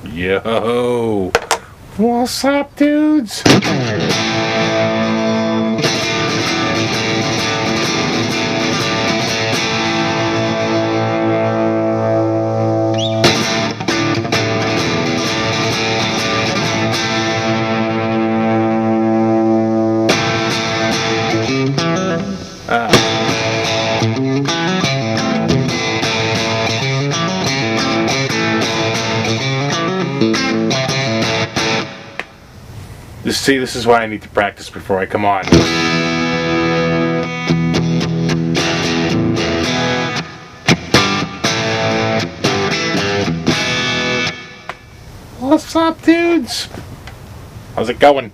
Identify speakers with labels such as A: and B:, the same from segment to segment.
A: Yo, what's up, dudes? See, this is why I need to practice before I come on. What's up, dudes? How's it going?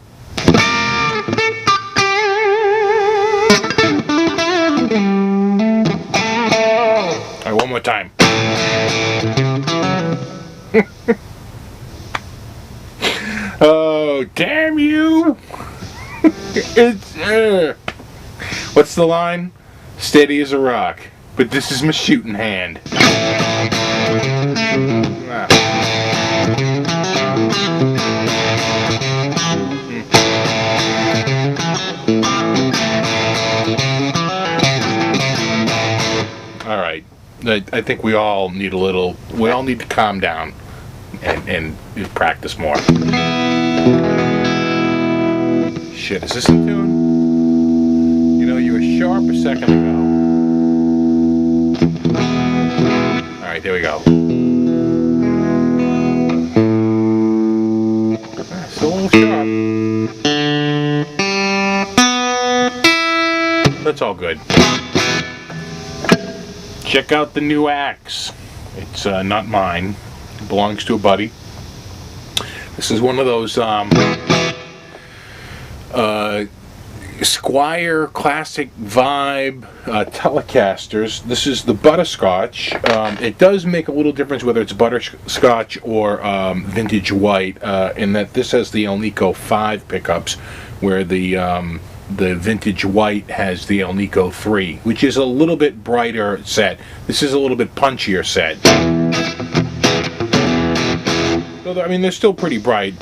A: Alright, one more time. Oh, damn you! It's what's the line? Steady as a rock, but this is my shooting hand. All right, I think we all need to calm down and practice more. Shit, is this in tune? You know, you were sharp a second ago. Alright, there we go. Still a little sharp. That's all good. Check out the new axe. It's not mine. It belongs to a buddy. This is one of those Squier Classic Vibe Telecasters. This is the Butterscotch. It does make a little difference whether it's Butterscotch or Vintage White, in that this has the Alnico 5 pickups, where the Vintage White has the Alnico 3, which is a little bit brighter set. This is a little bit punchier set. So, I mean, they're still pretty bright.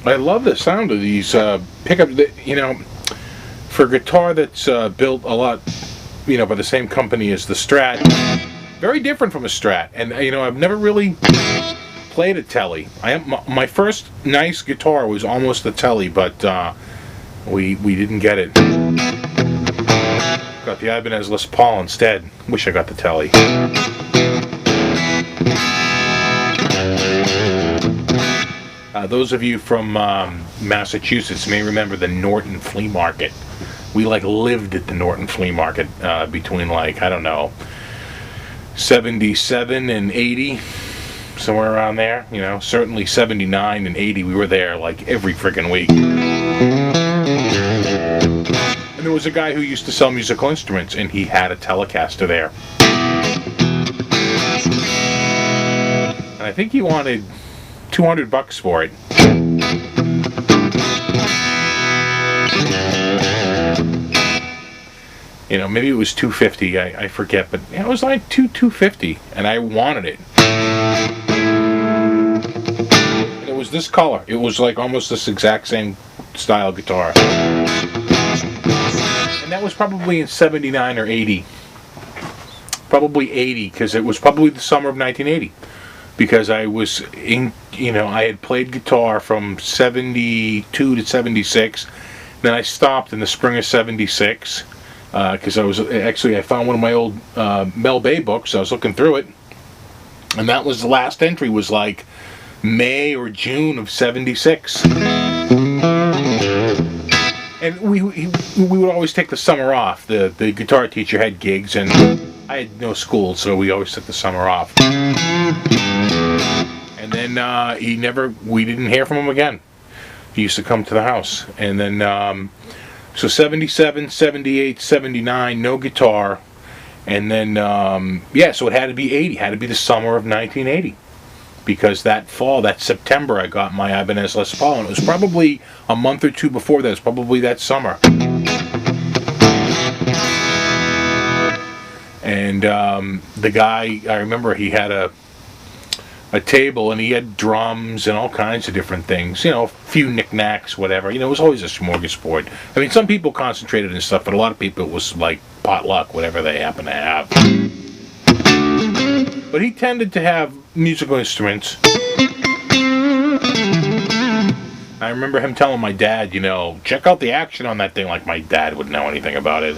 A: I love the sound of these pickups. You know, for a guitar that's built a lot, you know, by the same company as the Strat, very different from a Strat. And you know, I've never really played a Tele. My first nice guitar was almost a Tele, but we didn't get it. Got the Ibanez Les Paul instead. Wish I got the Tele. Those of you from Massachusetts may remember the Norton Flea Market. We lived at the Norton Flea Market between I don't know, 77 and 80, somewhere around there. You know, certainly 79 and 80. We were there every freaking week. And there was a guy who used to sell musical instruments, and he had a Telecaster there. And I think he wanted $200 for it. You know, maybe it was $250. I forget, but it was like $250, and I wanted it. And it was this color. It was almost this exact same style guitar. And that was probably in 79 or 80. Probably 80, because it was probably the summer of 1980. Because I was in, you know, I had played guitar from 72 to 76. Then I stopped in the spring of 76. Because I found one of my old Mel Bay books. I was looking through it. And that was the last entry, was May or June of 76. And we would always take the summer off. The guitar teacher had gigs, and I had no school, so we always took the summer off. And then we didn't hear from him again. He used to come to the house. And then, so 77, 78, 79, no guitar. And then, yeah, so it had to be 80. Had to be the summer of 1980. Because that fall, that September, I got my Ibanez Les Paul. And it was probably a month or two before that. It was probably that summer. And the guy, I remember he had a table, and he had drums and all kinds of different things, you know, a few knickknacks, whatever. You know, it was always a smorgasbord. I mean, some people concentrated and stuff, but a lot of people, it was like potluck, whatever they happen to have. But he tended to have musical instruments. I remember him telling my dad, you know, check out the action on that thing, like my dad would know anything about it.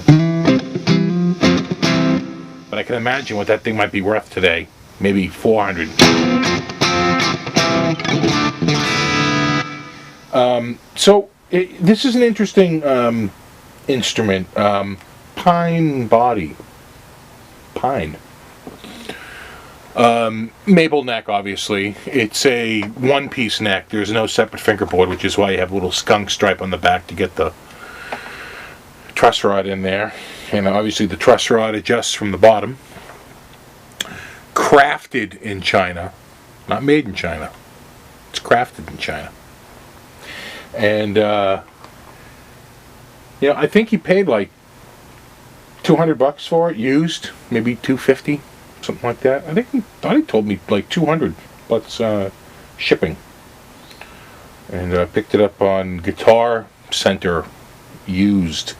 A: But I can imagine what that thing might be worth today. Maybe 400. This is an interesting instrument. Pine body. Pine. Maple neck, obviously. It's a one-piece neck. There's no separate fingerboard, which is why you have a little skunk stripe on the back to get the truss rod in there. And obviously the truss rod adjusts from the bottom. Crafted in China, not made in China. It's crafted in China. And you know, I think he paid like $200 for it, used, maybe $250, something like that. I thought he told me like $200 plus shipping. And I picked it up on Guitar Center, used.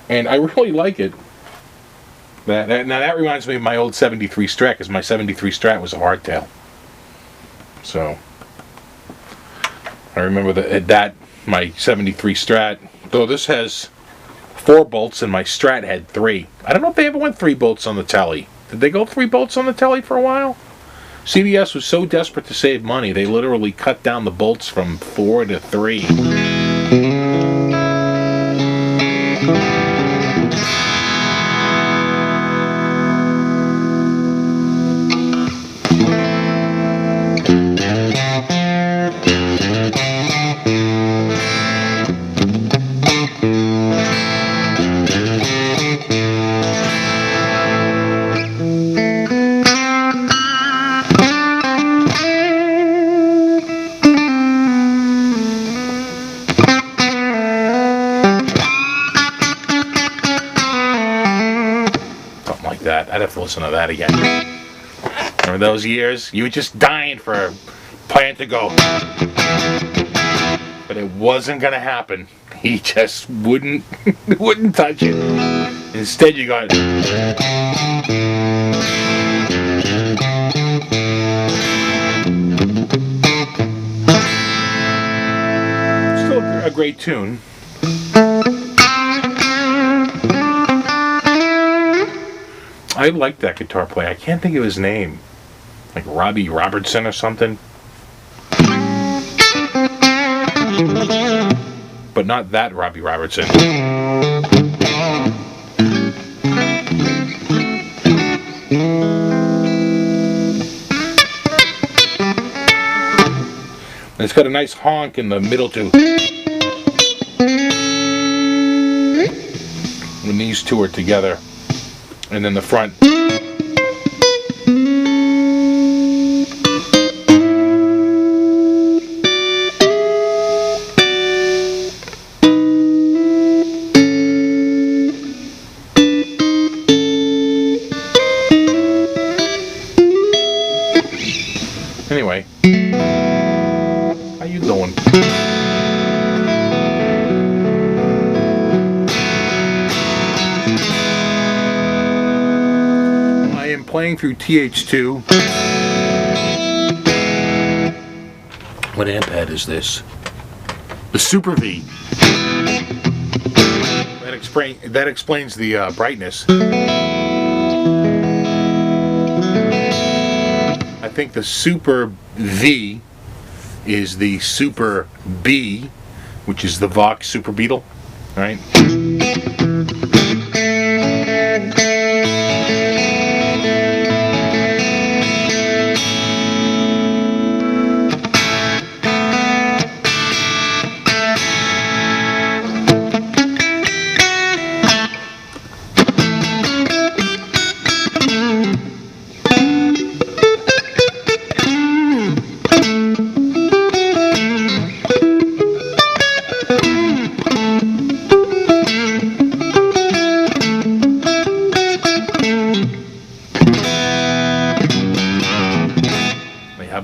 A: And I really like it. Now that reminds me of my old 73 Strat, because my 73 Strat was a hardtail. So I remember that my 73 Strat, though this has 4 bolts and my Strat had 3. I don't know if they ever went 3 bolts on the telly. Did they go 3 bolts on the telly for a while? CBS was so desperate to save money, they literally cut down the bolts from 4 to 3. I'd have to listen to that again. Remember those years? You were just dying for a Panther to go. But it wasn't going to happen. He just wouldn't touch it. Instead you got... Still a great tune. I like that guitar player. I can't think of his name. Like Robbie Robertson or something. But not that Robbie Robertson. And it's got a nice honk in the middle too. When these two are together. And then the front. Anyway, how you doing? Playing through TH2. What amp head is this? The Super V. That explains the brightness. I think the Super V is the Super B, which is the Vox Super Beetle, right?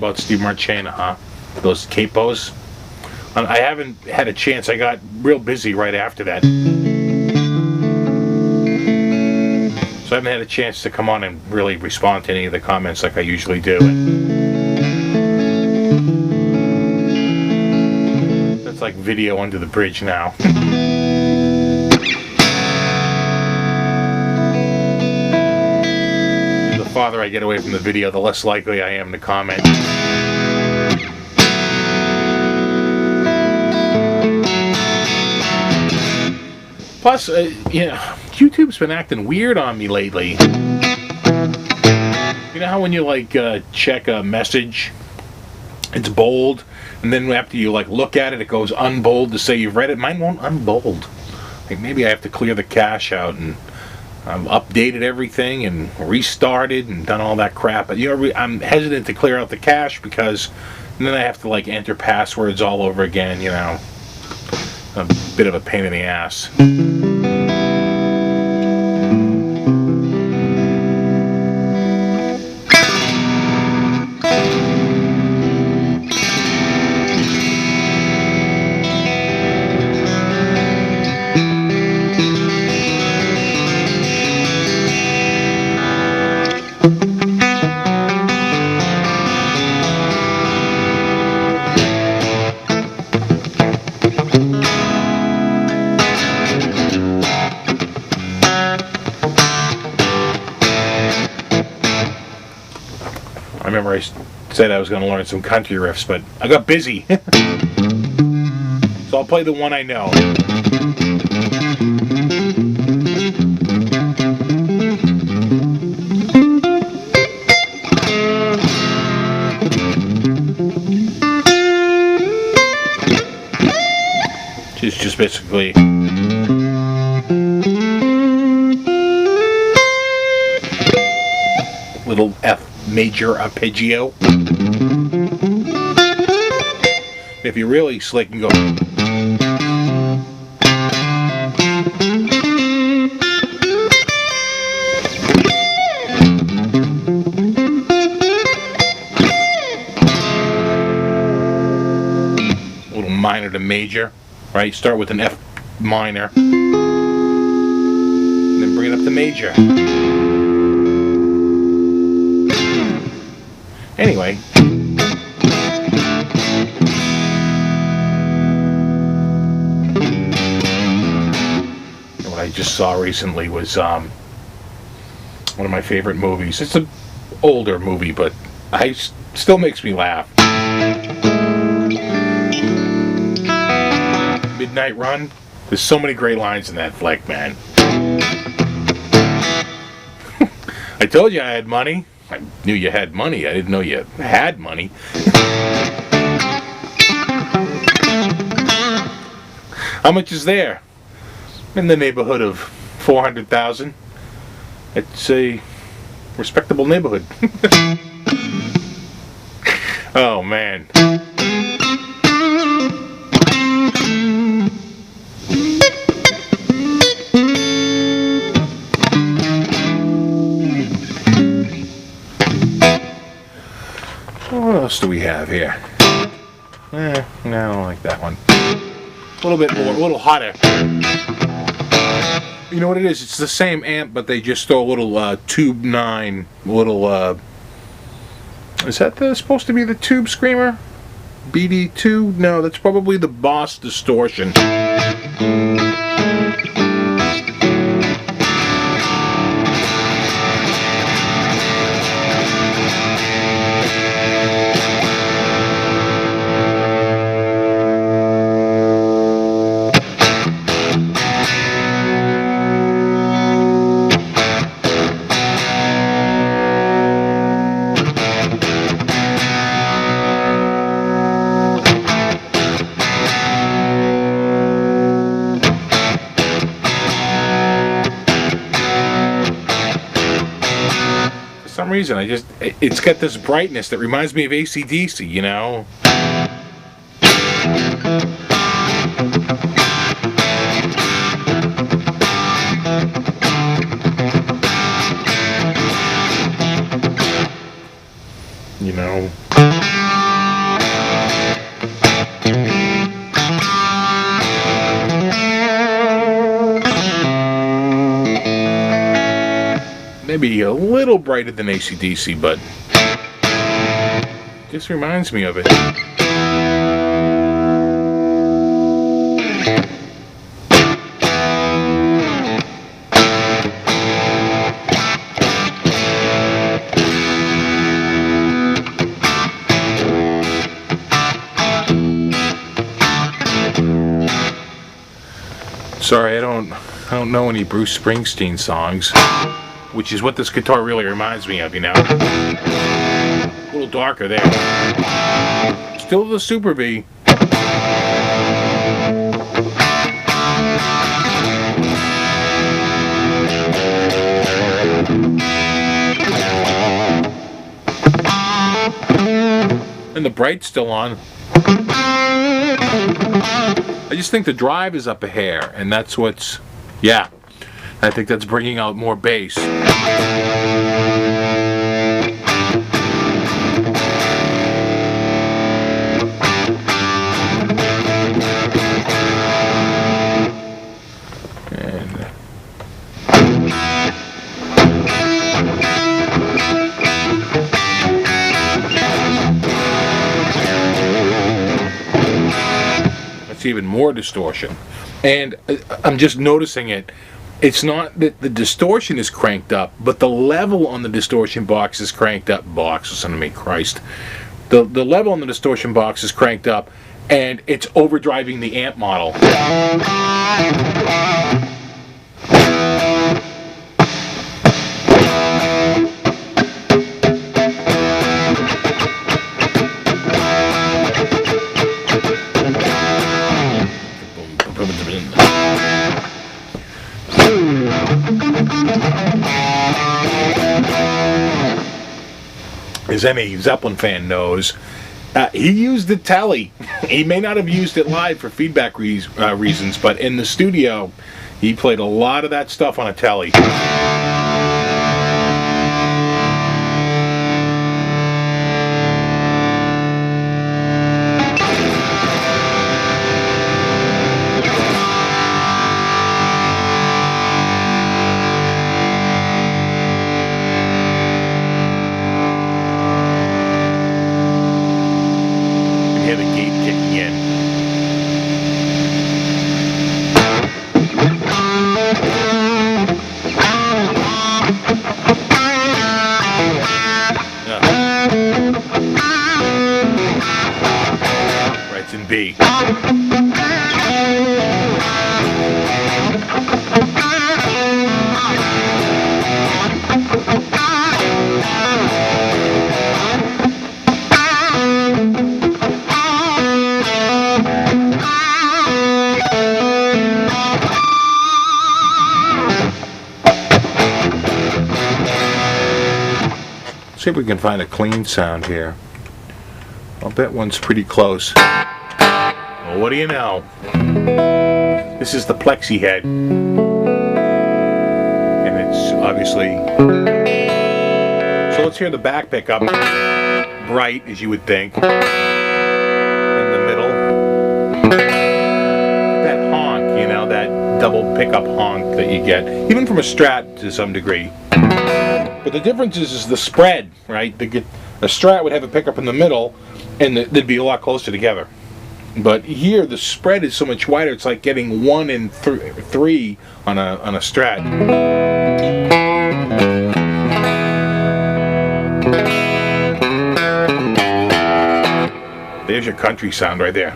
A: about Steve Marchena, huh? Those capos. I haven't had a chance. I got real busy right after that. So I haven't had a chance to come on and really respond to any of the comments like I usually do. That's like video under the bridge now. The farther I get away from the video, the less likely I am to comment. Plus, you know, YouTube's been acting weird on me lately. You know how when you like check a message, it's bold, and then after you like look at it, it goes unbold to say you've read it. Mine won't unbold. Like maybe I have to clear the cache out, and I've updated everything and restarted and done all that crap. But you know, I'm hesitant to clear out the cache because then I have to like enter passwords all over again. You know. A bit of a pain in the ass. I remember I said I was going to learn some country riffs, but I got busy. So I'll play the one I know. It's just basically... little F major arpeggio. If you're really slick, you can go. A little minor to major, right? Start with an F minor, and then bring it up to major. Anyway, what I just saw recently was one of my favorite movies. It's an older movie, but still makes me laugh. Midnight Run. There's so many great lines in that flick, man. I told you I had money. I knew you had money. I didn't know you had money. How much is there? In the neighborhood of 400,000. It's a respectable neighborhood. Oh man. What else do we have here? No, I don't like that one. A little bit more, a little hotter. You know what it is? It's the same amp, but they just throw a little Tube 9, little, is that supposed to be the Tube Screamer? BD2? No, that's probably the Boss Distortion. For some reason, it's got this brightness that reminds me of AC/DC, you know? You know? maybe a little brighter than AC/DC, but just reminds me of it. Sorry, I don't know any Bruce Springsteen songs, which is what this guitar really reminds me of, you know. A little darker there. Still the Super B. And the bright's still on. I just think the drive is up a hair, and that's what's, yeah, I think that's bringing out more bass. Even more distortion, and I'm just noticing it. It's not that the distortion is cranked up, but the level on the distortion box is cranked up. Listen to me, Christ. The level on the distortion box is cranked up, and it's overdriving the amp model. As any Zeppelin fan knows, he used the telly. He may not have used it live for feedback reasons, but in the studio, he played a lot of that stuff on a telly. B. See if we can find a clean sound here. I'll bet one's pretty close. Well, what do you know? This is the plexi head. And it's obviously... So let's hear the back pickup. Bright, as you would think. In the middle. That honk, you know, that double pickup honk that you get. Even from a Strat to some degree. But the difference is the spread, right? A Strat would have a pickup in the middle, and they'd be a lot closer together. But here, the spread is so much wider. It's like getting 1 and 3 on a Strat. There's your country sound right there.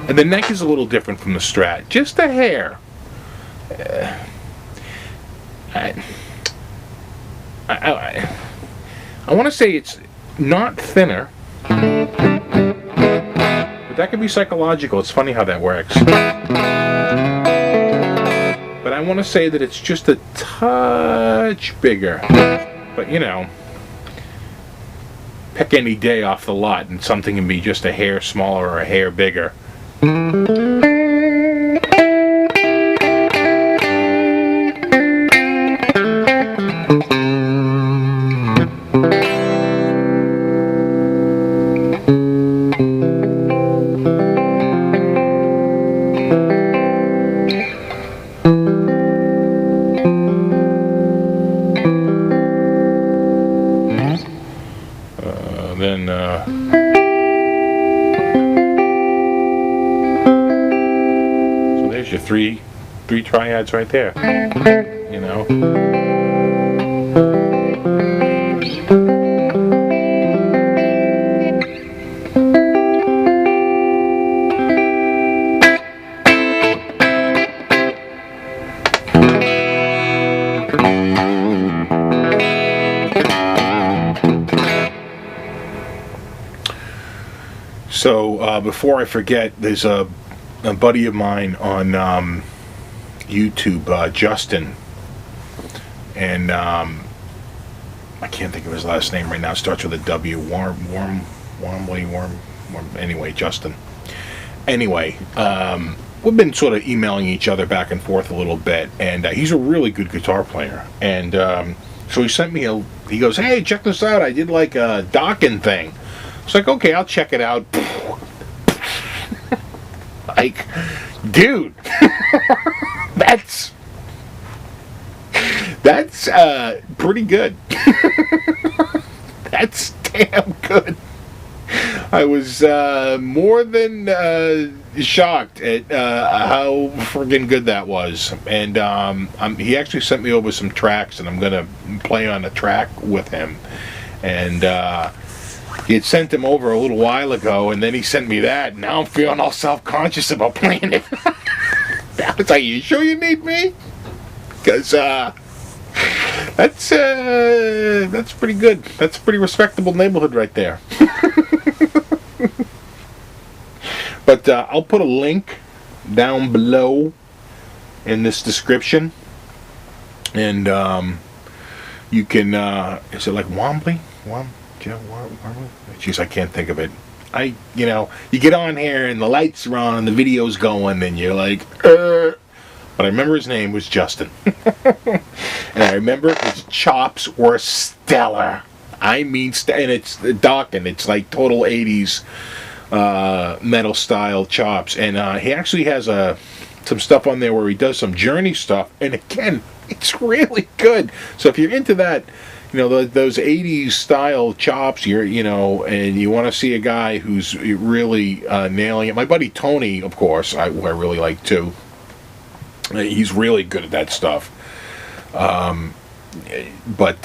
A: And the neck is a little different from the Strat, just a hair. I want to say it's not thinner. But that can be psychological. It's funny how that works. But I want to say that it's just a touch bigger. But you know, pick any day off the lot and something can be just a hair smaller or a hair bigger. So there's your three triads right there, you know. So before I forget, there's a buddy of mine on YouTube, Justin, and I can't think of his last name right now. It starts with a W. Anyway, Justin. Anyway, we've been sort of emailing each other back and forth a little bit, and he's a really good guitar player. And so he sent me he goes, "Hey, check this out. I did like a docking thing." It's like, okay, I'll check it out. Like, dude, that's pretty good. That's damn good. I was more than shocked at how friggin' good that was. And he actually sent me over some tracks, and I'm gonna play on a track with him. And he had sent them over a little while ago, and then he sent me that, and now I'm feeling all self-conscious about playing it. I was like, you sure you need me? Because that's pretty good. That's a pretty respectable neighborhood right there. But I'll put a link down below in this description, and you can, is it like Wombly? Jeez, I can't think of it. You know, you get on here and the lights are on and the video's going and you're like, But I remember his name was Justin. And I remember his chops were stellar. I mean, and it's docking. It's like total 80s metal style chops. And he actually has some stuff on there where he does some Journey stuff. And again, it's really good. So if you're into that, you know, those 80s style chops, you know, and you want to see a guy who's really nailing it. My buddy Tony, of course, who I really like too. He's really good at that stuff. But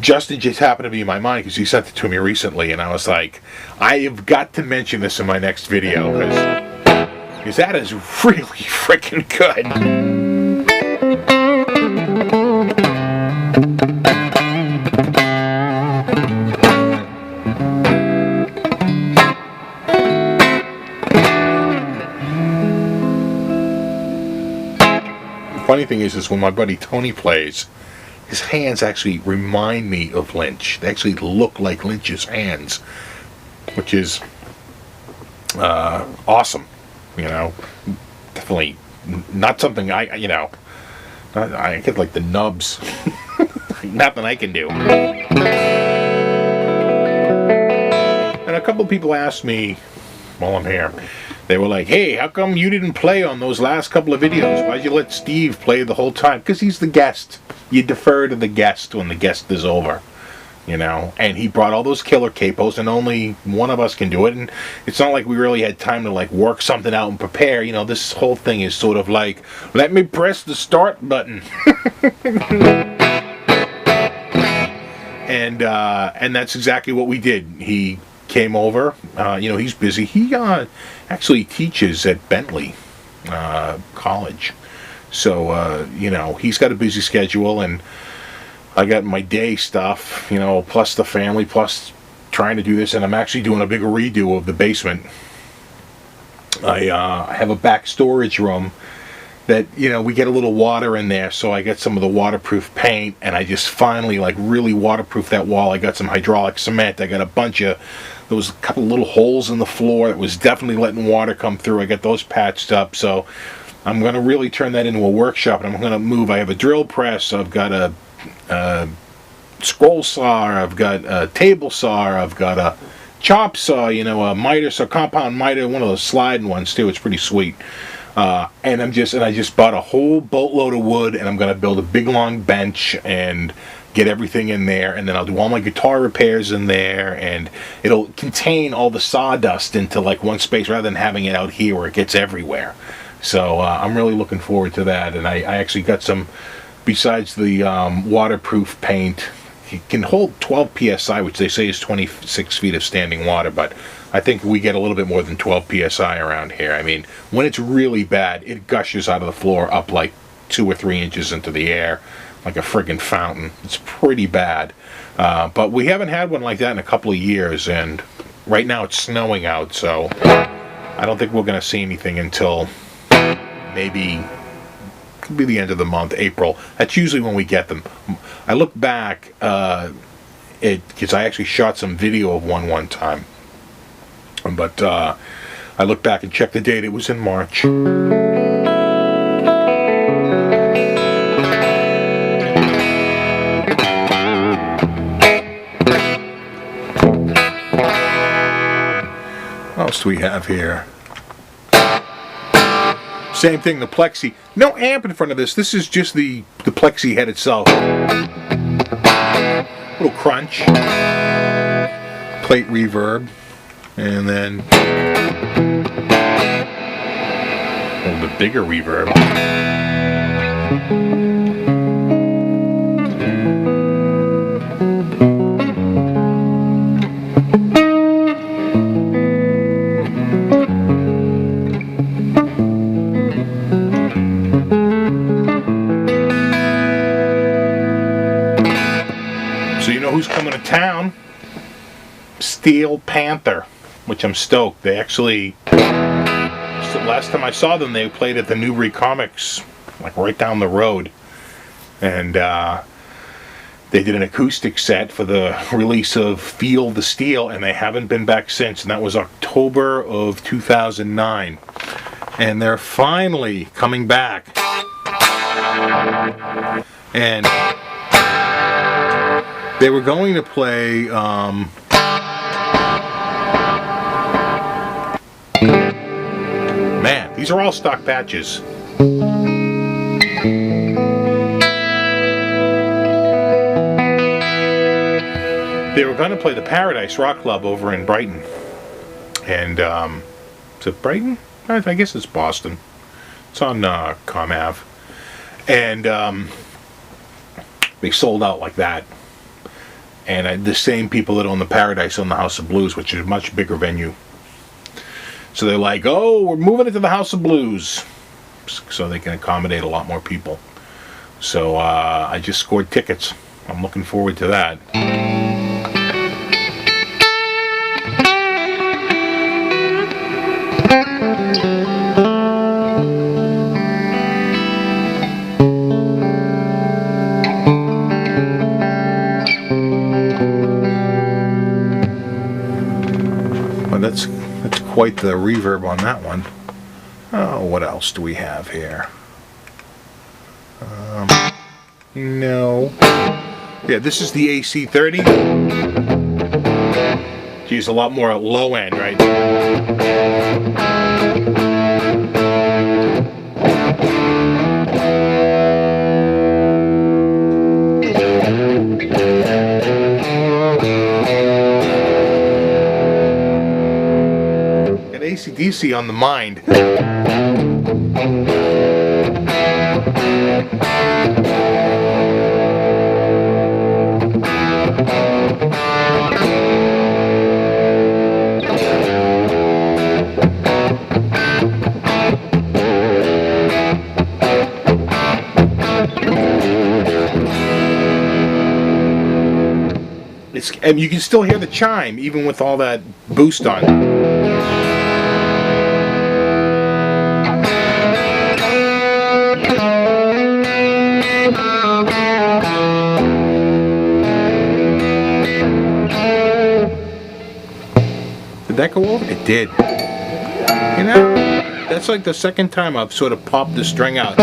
A: Justin just happened to be in my mind because he sent it to me recently, and I was like, I have got to mention this in my next video because that is really freaking good. Funny thing is when my buddy Tony plays, his hands actually remind me of Lynch. They actually look like Lynch's hands, which is awesome. You know, definitely not something I get like the nubs. Nothing I can do. And a couple people asked me while I'm here, they were like, hey, how come you didn't play on those last couple of videos? Why'd you let Steve play the whole time? Because he's the guest. You defer to the guest when the guest is over, you know. And he brought all those killer capos, and only one of us can do it. And it's not like we really had time to like work something out and prepare. You know, this whole thing is sort of like, let me press the start button. And that's exactly what we did. He came over. You know, he's busy. He actually teaches at Bentley College. So, you know, he's got a busy schedule, and I got my day stuff, you know, plus the family, plus trying to do this, and I'm actually doing a big redo of the basement. I have a back storage room that, you know, we get a little water in there, so I get some of the waterproof paint, and I just finally like really waterproof that wall. I got some hydraulic cement. I got a bunch of, there was a couple little holes in the floor that was definitely letting water come through. I got those patched up, so I'm going to really turn that into a workshop, and I'm going to move. I have a drill press, I've got a scroll saw, I've got a table saw, I've got a chop saw, you know, a miter saw, compound miter, one of those sliding ones too. It's pretty sweet. And I just bought a whole boatload of wood, and I'm going to build a big long bench and get everything in there, and then I'll do all my guitar repairs in there, and it'll contain all the sawdust into like one space rather than having it out here where it gets everywhere. So I'm really looking forward to that. And I actually got some, besides the waterproof paint, it can hold 12 psi, which they say is 26 feet of standing water, but I think we get a little bit more than 12 psi around here. I mean, when it's really bad, it gushes out of the floor up like 2 or 3 inches into the air, like a friggin' fountain. It's pretty bad. But we haven't had one like that in a couple of years, and right now it's snowing out, so I don't think we're going to see anything until maybe, could be the end of the month, April. That's usually when we get them. I look back, because I actually shot some video of one time. But I looked back and checked the date. It was in March. What else do we have here? Same thing, the plexi. No amp in front of this. This is just the plexi head itself. Little crunch. Plate reverb. And then a little bit bigger reverb. So you know who's coming to town? Steel Panther. Which I'm stoked. They actually, last time I saw them, they played at the Newbury Comics, like right down the road. And they did an acoustic set for the release of Feel the Steel, and they haven't been back since. And that was October of 2009. And they're finally coming back. And they were going to play... Man, these are all stock patches. They were going to play the Paradise Rock Club over in Brighton. And, is it Brighton? I guess it's Boston. It's on Com Ave. And they sold out like that. And the same people that own the Paradise own the House of Blues, which is a much bigger venue. So they're like, oh, we're moving it to the House of Blues, so they can accommodate a lot more people. So I just scored tickets. I'm looking forward to that. Well, that's quite the reverb on that one. Oh, what else do we have here? No. Yeah, this is the AC30. Geez, a lot more low end, right? AC/DC on the mind. and you can still hear the chime even with all that boost on. Did that go over? It did. You know, that's like the second time I've sort of popped the string out.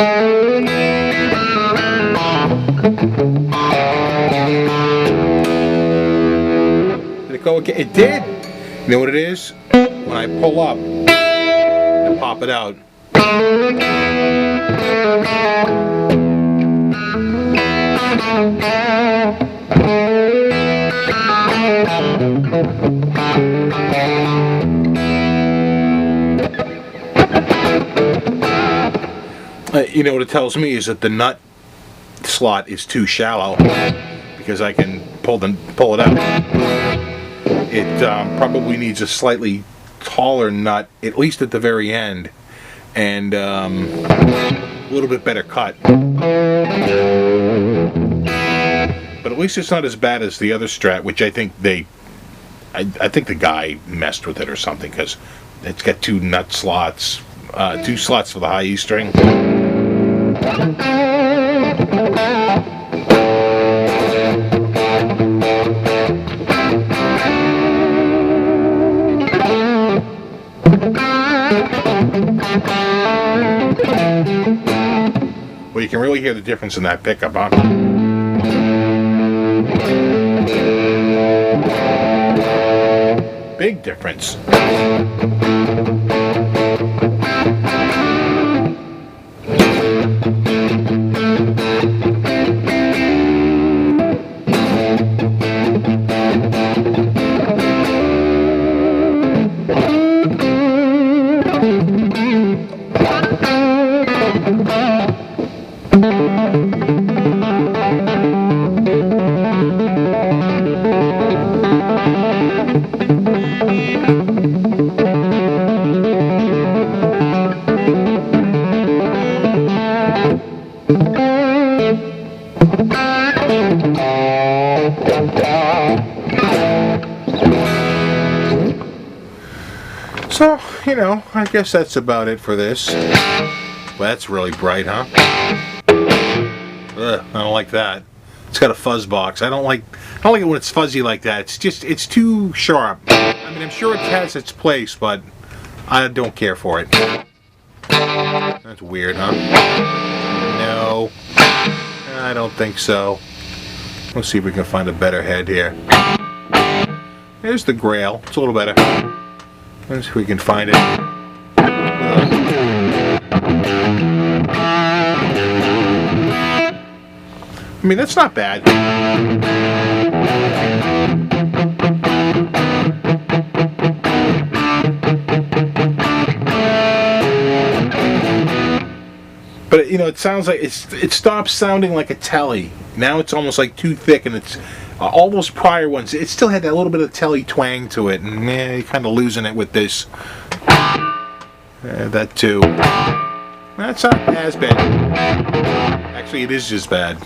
A: Did it go again? It did! You know what it is? When I pull up and pop it out. You know what it tells me is that the nut slot is too shallow because I can pull it out. It probably needs a slightly taller nut, at least at the very end, and a little bit better cut. But at least it's not as bad as the other Strat, which I think I think the guy messed with it or something, because it's got two nut slots, two slots for the high E string. Well, you can really hear the difference in that pickup, huh? Big difference. So, you know, I guess that's about it for this. Well, that's really bright, huh? Ugh, I don't like that. It's got a fuzz box. I don't like it when it's fuzzy like that. It's too sharp. I mean, I'm sure it has its place, but I don't care for it. That's weird, huh? No, I don't think so. Let's see if we can find a better head here. There's the Grail. It's a little better. Let's see if we can find it. I mean, that's not bad. But you know, it sounds like it stops sounding like a telly. Now it's almost like too thick, and it's all those prior ones. It still had that little bit of telly twang to it, and you're kind of losing it with this. That too. That's not as bad. Actually, it is just bad.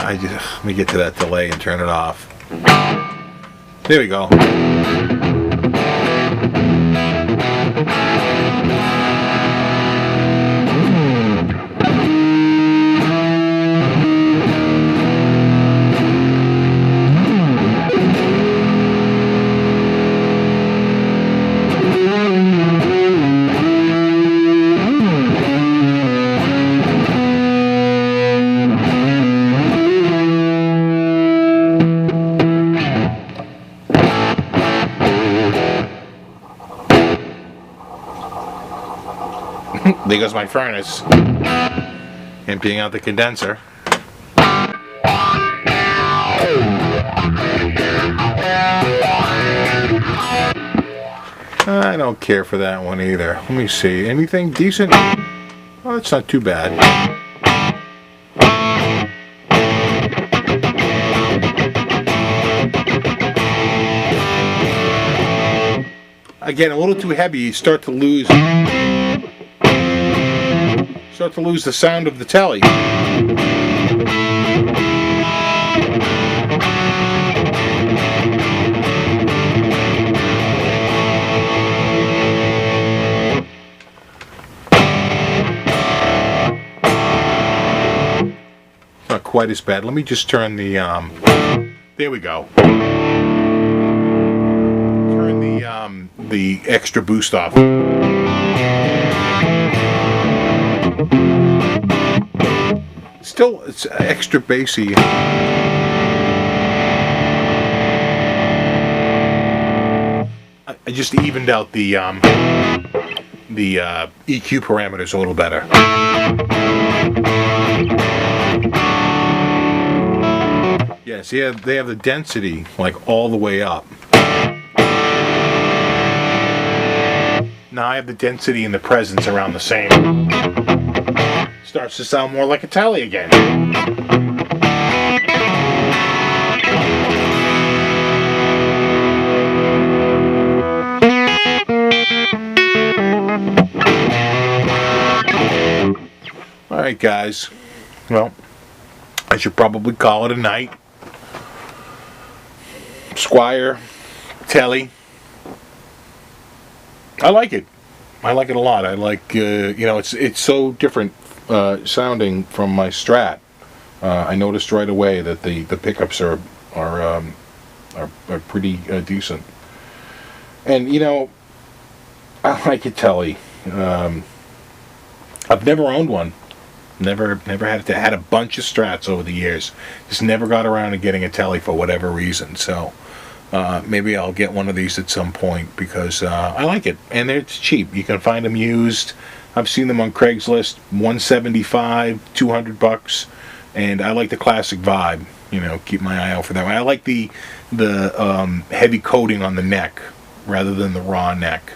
A: Let me get to that delay and turn it off. There we go. There goes my furnace, emptying out the condenser. I don't care for that one either. Let me see. Anything decent? Oh, it's not too bad. Again, a little too heavy. You start to lose the sound of the telly. not quite as bad. Let me just turn the, there we go. Turn the extra boost off. Still, it's extra bassy. I just evened out the EQ parameters a little better. Yes, yeah, they have the density like all the way up. Now I have the density and the presence around the same. Starts to sound more like a Tele again. Alright guys, well, I should probably call it a night. Squier, Tele. I like it. I like it a lot. I like, you know, it's so different sounding from my Strat. I noticed right away that the pickups are pretty decent. And you know, I like a Tele. I've never owned one. Never had a bunch of Strats over the years. Just never got around to getting a Tele for whatever reason. So maybe I'll get one of these at some point because I like it, and it's cheap. You can find them used. I've seen them on Craigslist, $175, $200, and I like the classic vibe. You know, keep my eye out for that one. I like the heavy coating on the neck rather than the raw neck.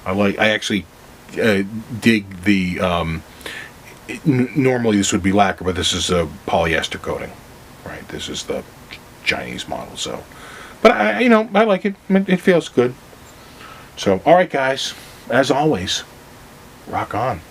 A: I actually dig the. Normally this would be lacquer, but this is a polyester coating, right? This is the Chinese model, so. But you know, I like it. It feels good. So, all right, guys. As always, rock on.